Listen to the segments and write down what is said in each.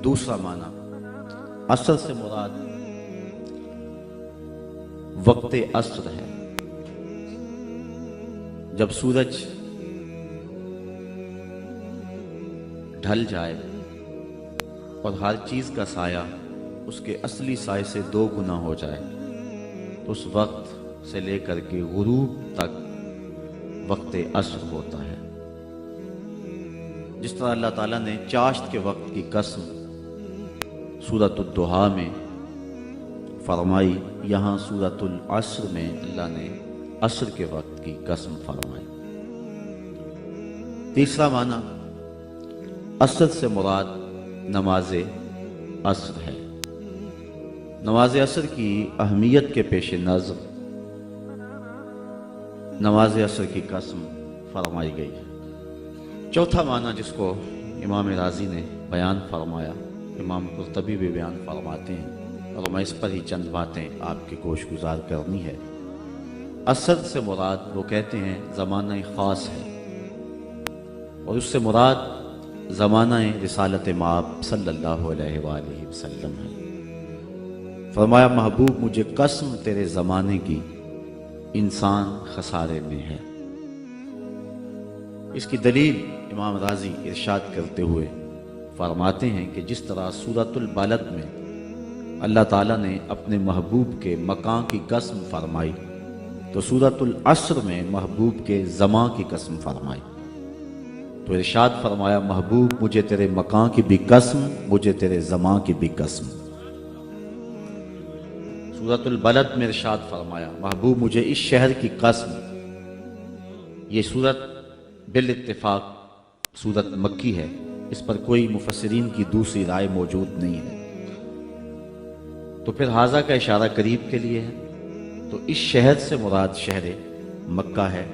دوسرا معنی عصر سے مراد وقت عصر ہے، جب سورج ڈھل جائے اور ہر چیز کا سایہ اس کے اصلی سائے سے 2 گنا ہو جائے تو اس وقت سے لے کر کے غروب تک وقت عصر ہوتا ہے۔ جس طرح اللہ تعالیٰ نے چاشت کے وقت کی قسم سورۃ الضحیٰ میں فرمائی، یہاں سورۃ العصر میں اللہ نے عصر کے وقت کی قسم فرمائی۔ تیسرا معنی عصر سے مراد نماز عصر ہے۔ نماز عصر کی اہمیت کے پیش نظر نماز عصر کی قسم فرمائی گئی ہے۔ چوتھا معنی جس کو امام رازی نے بیان فرمایا، امام قرطبی بھی بیان فرماتے ہیں اور میں اس پر ہی چند باتیں آپ کے گوش گزار کرنی ہے۔ عصر سے مراد وہ کہتے ہیں زمانہ خاص ہے، اور اس سے مراد زمانہ رسالت مآب صلی اللہ علیہ وآلہ وسلم ہے۔ فرمایا محبوب مجھے قسم تیرے زمانے کی، انسان خسارے میں ہے۔ اس کی دلیل امام رازی ارشاد کرتے ہوئے فرماتے ہیں کہ جس طرح سورۃ البلد میں اللہ تعالیٰ نے اپنے محبوب کے مکان کی قسم فرمائی تو سورۃ العصر میں محبوب کے زمان کی قسم فرمائی، تو ارشاد فرمایا محبوب مجھے تیرے مکان کی بھی قسم، مجھے تیرے زمان کی بھی قسم۔ سورۃ البلد میں ارشاد فرمایا محبوب مجھے اس شہر کی قسم۔ یہ سورت بالاتفاق سورت مکی ہے، اس پر کوئی مفسرین کی دوسری رائے موجود نہیں ہے، تو پھر حاذا کا اشارہ قریب کے لیے ہے، تو اس شہر سے مراد شہر مکہ ہے۔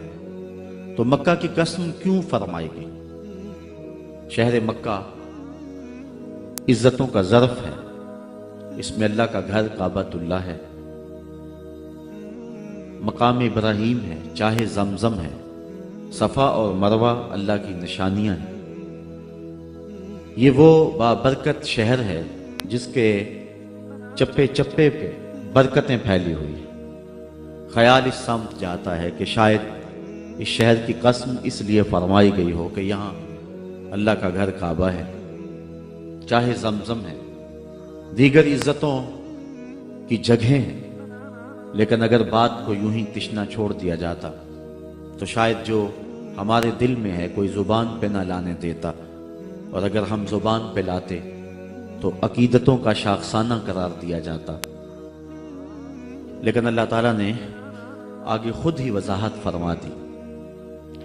تو مکہ کی قسم کیوں فرمائی گئی؟ شہر مکہ عزتوں کا ظرف ہے، اس میں اللہ کا گھر کعبۃ اللہ ہے، مقام ابراہیم ہے، چاہے زمزم ہے، صفا اور مروہ اللہ کی نشانیاں ہیں۔ یہ وہ بابرکت شہر ہے جس کے چپے چپے پہ برکتیں پھیلی ہوئی ہیں۔ خیال اس سمت جاتا ہے کہ شاید اس شہر کی قسم اس لیے فرمائی گئی ہو کہ یہاں اللہ کا گھر کعبہ ہے، چاہے زمزم ہے، دیگر عزتوں کی جگہیں ہیں، لیکن اگر بات کو یوں ہی تشنا چھوڑ دیا جاتا تو شاید جو ہمارے دل میں ہے کوئی زبان پہ نہ لانے دیتا، اور اگر ہم زبان پہ لاتے تو عقیدتوں کا شاخسانہ قرار دیا جاتا۔ لیکن اللہ تعالیٰ نے آگے خود ہی وضاحت فرما دی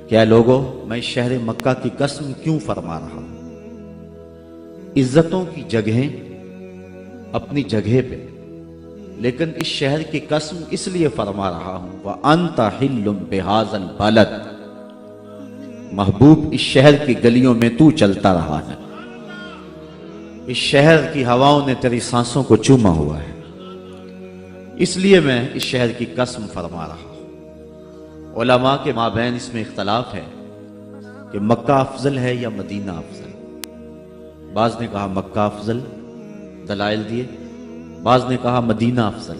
کہ اے لوگو میں شہر مکہ کی قسم کیوں فرما رہا ہوں؟ عزتوں کی جگہیں اپنی جگہ پہ، لیکن اس شہر کی قسم اس لیے فرما رہا ہوں وَأَنْتَ حِلٌّ بِهَذَا الْبَلَدِ، محبوب اس شہر کی گلیوں میں تو چلتا رہا ہے، اس شہر کی ہواؤں نے تیری سانسوں کو چوما ہوا ہے، اس لیے میں اس شہر کی قسم فرما رہا ہوں۔ علماء کے مابین اس میں اختلاف ہے کہ مکہ افضل ہے یا مدینہ افضل۔ بعض نے کہا مکہ افضل، دلائل دیے، بعض نے کہا مدینہ افضل،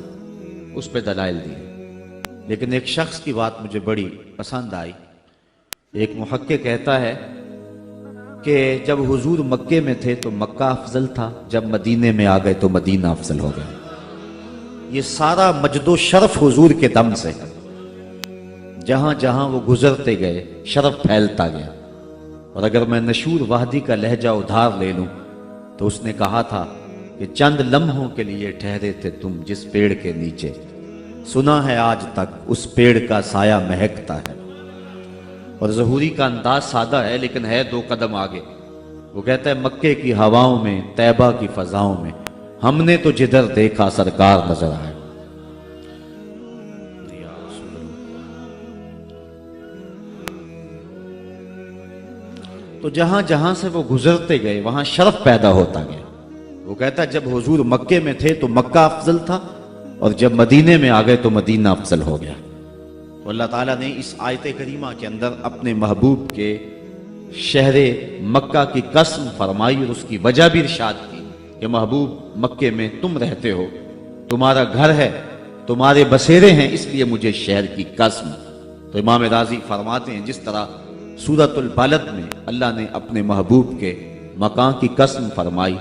اس پہ دلائل دیے۔ لیکن ایک شخص کی بات مجھے بڑی پسند آئی۔ ایک محقق کہتا ہے کہ جب حضور مکے میں تھے تو مکہ افضل تھا، جب مدینے میں آ گئے تو مدینہ افضل ہو گیا۔ یہ سارا مجد و شرف حضور کے دم سے ہے، جہاں جہاں وہ گزرتے گئے شرف پھیلتا گیا۔ اور اگر میں نشور وحدی کا لہجہ ادھار لے لوں تو اس نے کہا تھا کہ چند لمحوں کے لیے ٹھہرے تھے تم جس پیڑ کے نیچے، سنا ہے آج تک اس پیڑ کا سایہ مہکتا ہے۔ اور ظہوری کا انداز سادہ ہے لیکن ہے 2 قدم آگے۔ وہ کہتا ہے مکے کی ہواؤں میں، طیبہ کی فضاؤں میں ہم نے تو جدھر دیکھا سرکار نظر آئے۔ تو جہاں جہاں سے وہ گزرتے گئے وہاں شرف پیدا ہوتا گیا۔ وہ کہتا ہے جب حضور مکے میں تھے تو مکہ افضل تھا، اور جب مدینے میں آ گئے تو مدینہ افضل ہو گیا۔ تو اللہ تعالیٰ نے اس آیت کریمہ کے اندر اپنے محبوب کے شہر مکہ کی قسم فرمائی اور اس کی وجہ بھی ارشاد کی کہ محبوب مکے میں تم رہتے ہو، تمہارا گھر ہے، تمہارے بسیرے ہیں، اس لیے مجھے شہر کی قسم۔ تو امام راضی فرماتے ہیں جس طرح سورۃ البلد میں اللہ نے اپنے محبوب کے مکان کی قسم فرمائی،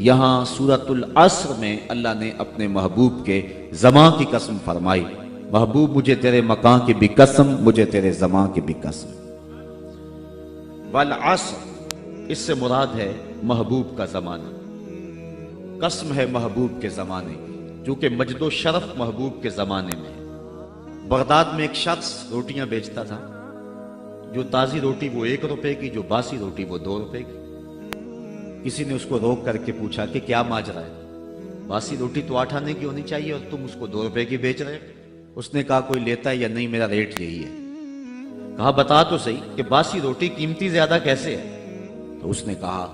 یہاں سورۃ العصر میں اللہ نے اپنے محبوب کے زمان کی قسم فرمائی۔ محبوب مجھے تیرے مکان کی بھی قسم، مجھے تیرے زمان کی بھی قسم۔ والعصر، اس سے مراد ہے محبوب کا زمانہ، قسم ہے محبوب کے زمانے کی، جو کہ مجد و شرف محبوب کے زمانے میں ہے۔ بغداد میں ایک شخص روٹیاں بیچتا تھا، جو تازی روٹی وہ 1 روپے کی، جو باسی روٹی وہ 2 روپے کی۔ کسی نے اس کو روک کر کے پوچھا کہ کیا ماجرا ہے، باسی روٹی تو 8 آنے کی ہونی چاہیے اور تم اس کو 2 روپے کی بیچ رہے ہو؟ اس نے کہا کوئی لیتا ہے یا نہیں، میرا ریٹ یہی ہے۔ کہا بتا تو صحیح کہ باسی روٹی قیمتی زیادہ کیسے ہے؟ تو اس نے کہا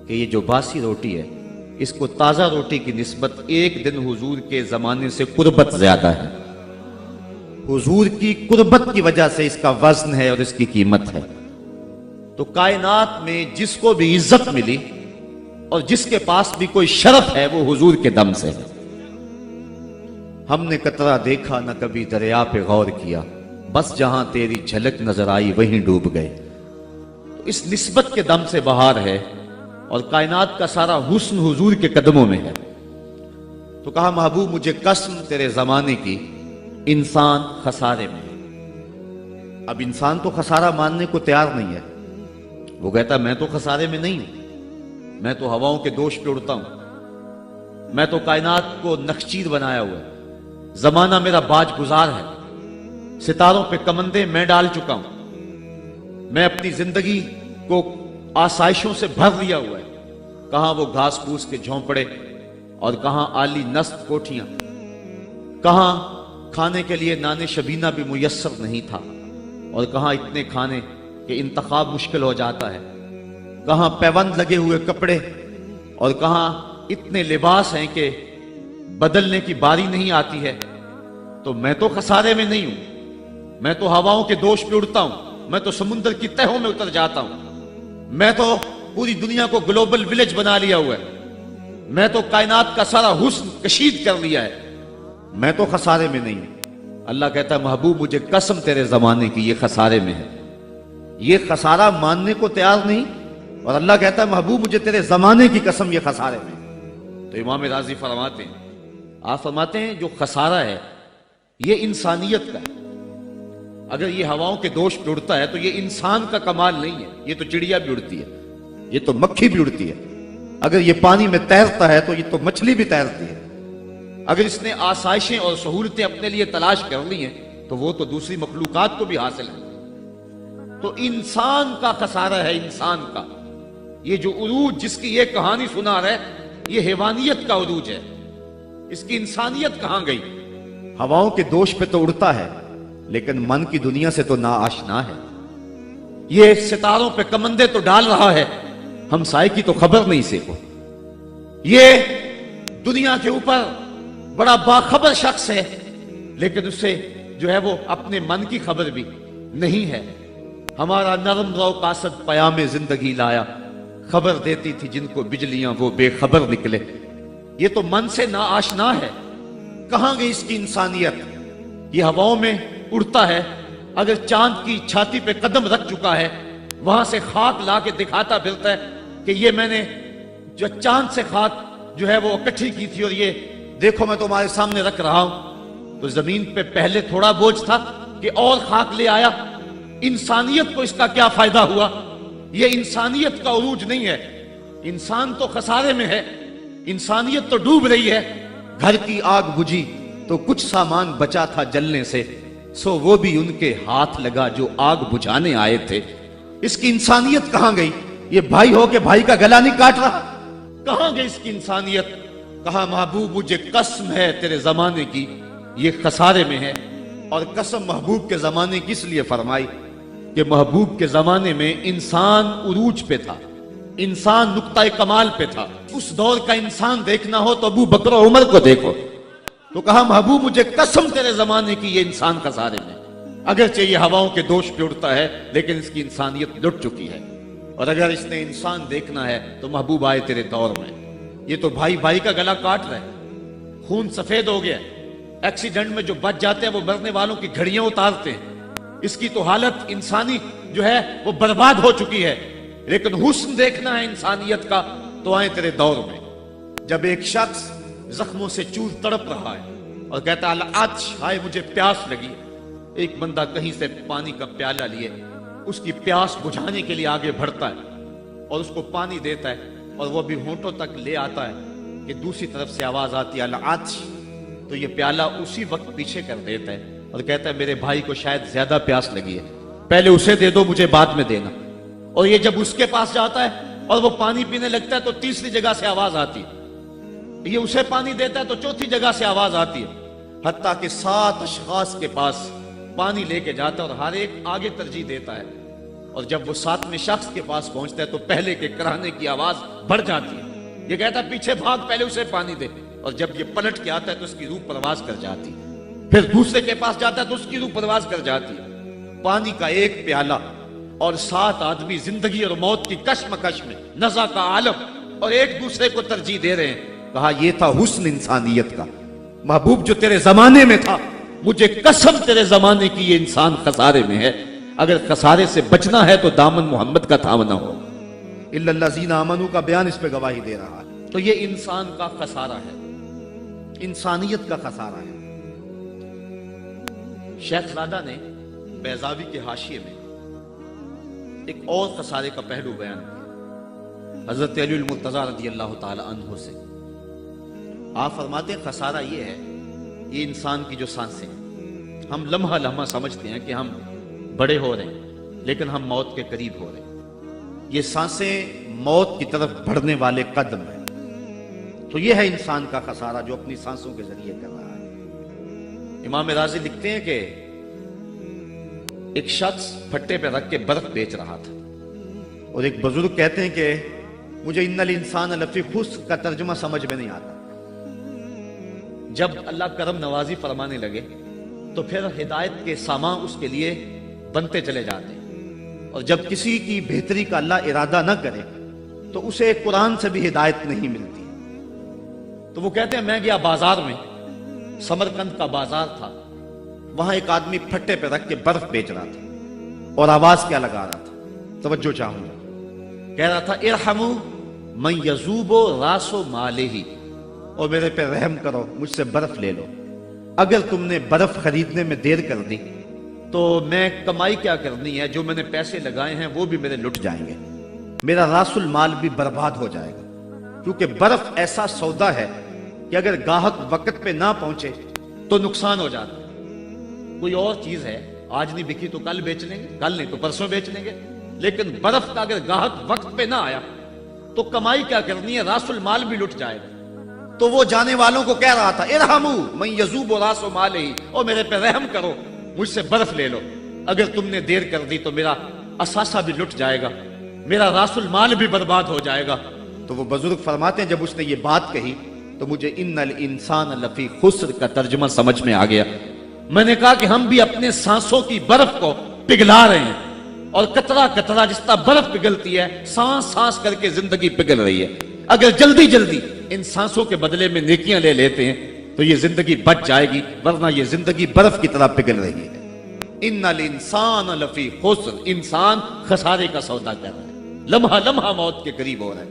کہ یہ جو باسی روٹی ہے، اس کو تازہ روٹی کی نسبت 1 دن حضور کے زمانے سے قربت زیادہ ہے، حضور کی قربت کی وجہ سے اس کا وزن ہے اور اس کی قیمت ہے۔ تو کائنات میں جس کو بھی عزت ملی اور جس کے پاس بھی کوئی شرف ہے، وہ حضور کے دم سے ہے۔ ہم نے قطرہ دیکھا نہ کبھی دریا پہ غور کیا، بس جہاں تیری جھلک نظر آئی وہیں ڈوب گئے۔ تو اس نسبت کے دم سے بہار ہے اور کائنات کا سارا حسن حضور کے قدموں میں ہے۔ تو کہا محبوب مجھے قسم تیرے زمانے کی، انسان خسارے میں ہے۔ اب انسان تو خسارہ ماننے کو تیار نہیں ہے، وہ کہتا میں تو خسارے میں نہیں ہوں، میں تو ہواؤں کے دوش پہ اڑتا ہوں، میں تو کائنات کو نخچیر بنایا ہوا ہے، زمانہ میرا باج گزار ہے، ستاروں پہ کمندے میں ڈال چکا ہوں، میں اپنی زندگی کو آسائشوں سے بھر لیا ہوا ہے، کہاں وہ گھاس پھوس کے جھونپڑے اور کہاں عالی نصب کوٹھیاں، کہاں کھانے کے لیے نان شبینہ بھی میسر نہیں تھا اور کہاں اتنے کھانے کہ انتخاب مشکل ہو جاتا ہے، کہاں پیوند لگے ہوئے کپڑے اور کہاں اتنے لباس ہیں کہ بدلنے کی باری نہیں آتی ہے۔ تو میں تو خسارے میں نہیں ہوں، میں تو ہواؤں کے دوش پہ اڑتا ہوں، میں تو سمندر کی تہوں میں اتر جاتا ہوں، میں تو پوری دنیا کو گلوبل ولیج بنا لیا ہوا ہے، میں تو کائنات کا سارا حسن کشید کر لیا ہے، میں تو خسارے میں نہیں ہوں۔ اللہ کہتا ہے محبوب مجھے قسم تیرے زمانے کی، یہ خسارے میں ہے، یہ خسارہ ماننے کو تیار نہیں، اور اللہ کہتا ہے محبوب مجھے تیرے زمانے کی قسم، یہ خسارے میں ہے۔ تو امام راضی فرماتے ہیں، آپ فرماتے ہیں جو خسارہ ہے یہ انسانیت کا ہے۔ اگر یہ ہواؤں کے دوش پہ اڑتا ہے تو یہ انسان کا کمال نہیں ہے، یہ تو چڑیا بھی اڑتی ہے، یہ تو مکھی بھی اڑتی ہے، اگر یہ پانی میں تیرتا ہے تو یہ تو مچھلی بھی تیرتی ہے، اگر اس نے آسائشیں اور سہولتیں اپنے لیے تلاش کر لی ہیں تو وہ تو دوسری مخلوقات کو بھی حاصل ہے۔ تو انسان کا خسارہ ہے، انسان کا یہ جو عروج جس کی یہ کہانی سنا رہے، یہ حیوانیت کا عروج ہے، اس کی انسانیت کہاں گئی؟ ہواؤں کے دوش پہ تو اڑتا ہے لیکن من کی دنیا سے تو ناآشنا ہے، یہ ستاروں پہ کمندے تو ڈال رہا ہے، ہمسائے کی تو خبر نہیں اسے کو، یہ دنیا کے اوپر بڑا باخبر شخص ہے لیکن اسے جو ہے وہ اپنے من کی خبر بھی نہیں ہے۔ ہمارا نرم رو قاصد پیام زندگی لایا، خبر دیتی تھی جن کو بجلیاں وہ بے خبر نکلے، یہ تو من سے ناآشنا ہے، کہاں گئی اس کی انسانیت؟ یہ ہواؤں میں اڑتا ہے، اگر چاند کی چھاتی پہ قدم رکھ چکا ہے وہاں سے خاک لا کے دکھاتا پھرتا ہے کہ یہ میں نے جو چاند سے خاک جو ہے وہ اکٹھی کی تھی اور یہ دیکھو میں تمہارے سامنے رکھ رہا ہوں۔ تو زمین پہ پہلے تھوڑا بوجھ تھا کہ اور خاک لے آیا، انسانیت کو اس کا کیا فائدہ ہوا؟ یہ انسانیت کا عروج نہیں ہے، انسان تو خسارے میں ہے، انسانیت تو ڈوب رہی ہے۔ گھر کی آگ بجھی تو کچھ سامان بچا تھا جلنے سے، سو وہ بھی ان کے ہاتھ لگا جو آگ بجھانے آئے تھے۔ اس کی انسانیت کہاں گئی؟ یہ بھائی ہو کے بھائی کا گلا نہیں کاٹ رہا، کہاں گئی اس کی انسانیت؟ کہا محبوب مجھے قسم ہے تیرے زمانے کی، یہ خسارے میں ہے۔ اور قسم محبوب کے زمانے کی اس لیے فرمائی کہ محبوب کے زمانے میں انسان عروج پہ تھا، انسان نقطہ کمال پہ تھا۔ اس دور کا انسان دیکھنا ہو تو ابو بکر و عمر کو دیکھو۔ تو کہا محبوب مجھے قسم تیرے زمانے کی، یہ انسان خسارے میں، اگرچہ یہ ہواؤں کے دوش پہ اڑتا ہے لیکن اس کی انسانیت لٹ چکی ہے۔ اور اگر اس نے انسان دیکھنا ہے تو محبوب آئے تیرے دور میں، یہ تو بھائی بھائی کا گلا کاٹ رہا ہے، خون سفید ہو گیا، ایکسیڈنٹ میں جو بچ جاتے ہیں وہ مرنے والوں کی گھڑیاں اتارتے ہیں، اس کی تو حالت انسانی جو ہے وہ برباد ہو چکی ہے۔ لیکن حسن دیکھنا ہے انسانیت کا تو آئیں تیرے دور میں، جب ایک شخص زخموں سے چور تڑپ رہا ہے اور کہتا ہے العطش، ہائے مجھے پیاس لگی، ایک بندہ کہیں سے پانی کا پیالہ لیے اس کی پیاس بجھانے کے لیے آگے بڑھتا ہے اور اس کو پانی دیتا ہے، اور وہ بھی ہونٹوں تک لے آتا ہے کہ دوسری طرف سے آواز آتی ہے العطش، تو یہ پیالہ اسی وقت پیچھے کر دیتا ہے اور کہتا ہے میرے بھائی کو شاید زیادہ پیاس لگی ہے، پہلے اسے دے دو، مجھے بعد میں دینا۔ اور یہ جب اس کے پاس جاتا ہے اور وہ پانی پینے لگتا ہے تو تیسری جگہ سے آواز آتی ہے، یہ اسے پانی دیتا ہے تو چوتھی جگہ سے آواز آتی ہے، حتیٰ کہ 7 اشخاص کے پاس پانی لے کے جاتا ہے اور ہر ایک آگے ترجیح دیتا ہے، اور جب وہ 7ویں شخص کے پاس پہنچتا ہے تو پہلے کے کرانے کی آواز بڑھ جاتی ہے، یہ کہتا ہے پیچھے بھاگ، پہلے اسے پانی دے، اور جب یہ پلٹ کے آتا ہے تو اس کی روح پرواز کر جاتی ہے، پھر دوسرے کے پاس جاتا ہے تو اس کی روح پرواز کر جاتی ہے۔ پانی کا ایک پیالہ اور 7 آدمی زندگی اور موت کی کشمکش میں، نزع کا عالم، اور ایک دوسرے کو ترجیح دے رہے ہیں۔ کہا یہ تھا حسن انسانیت کا، محبوب جو تیرے زمانے میں تھا، مجھے قسم تیرے زمانے کی یہ انسان خسارے میں ہے، اگر خسارے سے بچنا ہے تو دامن محمد کا تھامنا ہو۔ الا الذین آمنوا کا بیان اس پہ گواہی دے رہا ہے۔ تو یہ انسان کا خسارہ ہے، انسانیت کا خسارہ ہے۔ شیخ زادہ نے بیضاوی کے حاشیے میں ایک اور خسارے کا پہلو بیان کیا حضرت علی المرتضیٰ رضی اللہ تعالی عنہ سے۔ آپ فرماتے ہیں خسارہ یہ ہے، یہ انسان کی جو سانسیں ہیں، ہم لمحہ لمحہ سمجھتے ہیں کہ ہم بڑے ہو رہے ہیں لیکن ہم موت کے قریب ہو رہے ہیں، یہ سانسیں موت کی طرف بڑھنے والے قدم ہیں۔ تو یہ ہے انسان کا خسارہ جو اپنی سانسوں کے ذریعے کر رہا ہے۔ امام رازی لکھتے ہیں کہ ایک شخص پھٹے پہ رکھ کے برف بیچ رہا تھا، اور ایک بزرگ کہتے ہیں کہ مجھے ان الانسان لفی خسر کا ترجمہ سمجھ میں نہیں آتا۔ جب اللہ کرم نوازی فرمانے لگے تو پھر ہدایت کے سامان اس کے لیے بنتے چلے جاتے ہیں، اور جب کسی کی بہتری کا اللہ ارادہ نہ کرے تو اسے قرآن سے بھی ہدایت نہیں ملتی۔ تو وہ کہتے ہیں میں گیا بازار میں، سمرقند کا بازار تھا، وہاں ایک آدمی پھٹے پہ رکھ کے برف بیچ رہا تھا، اور آواز کیا لگا رہا تھا، توجہ چاہوں گا، کہہ رہا تھا ارحموا من یذوب راس مالہ، اور میرے پہ رحم کرو، مجھ سے برف لے لو، اگر تم نے برف خریدنے میں دیر کر دی تو میں کمائی کیا کرنی ہے، جو میں نے پیسے لگائے ہیں وہ بھی میرے لٹ جائیں گے، میرا راس المال بھی برباد ہو جائے گا، کیونکہ برف ایسا سودا ہے کہ اگر گاہک وقت پہ نہ پہنچے تو نقصان ہو جاتا ہے۔ کوئی اور چیز ہے، آج نہیں بکی تو کل بیچ لیں گے، کل نہیں تو پرسوں بیچ لیں گے، لیکن برف کا اگر گاہک وقت پہ نہ آیا تو کمائی کیا کرنی ہے، راس المال بھی لٹ جائے گا۔ تو وہ جانے والوں کو کہہ رہا تھا ارحموا من یذوب راس مالہ، اور میرے پہ رحم کرو، مجھ سے برف لے لو، اگر تم نے دیر کر دی تو میرا اثاثہ بھی لٹ جائے گا، میرا راس المال بھی برباد ہو جائے گا۔ تو وہ بزرگ فرماتے ہیں جب اس نے یہ بات کہی تو مجھے ان الانسان لفی خسر کا ترجمہ سمجھ میں آ گیا۔ میں نے کہا کہ ہم بھی اپنے سانسوں کی برف کو پگھلا رہے ہیں، اور قطرہ قطرہ جس طرح برف پگھلتی ہے، سانس سانس کر کے زندگی پگھل رہی ہے۔ اگر جلدی جلدی ان سانسوں کے بدلے میں نیکیاں لے لیتے ہیں تو یہ زندگی بچ جائے گی، ورنہ یہ زندگی برف کی طرح پگھل رہی ہے۔ ان الانسان لفی خسر، انسان خسارے کا سودا کر رہا ہے، لمحہ لمحہ موت کے قریب ہو رہا ہے۔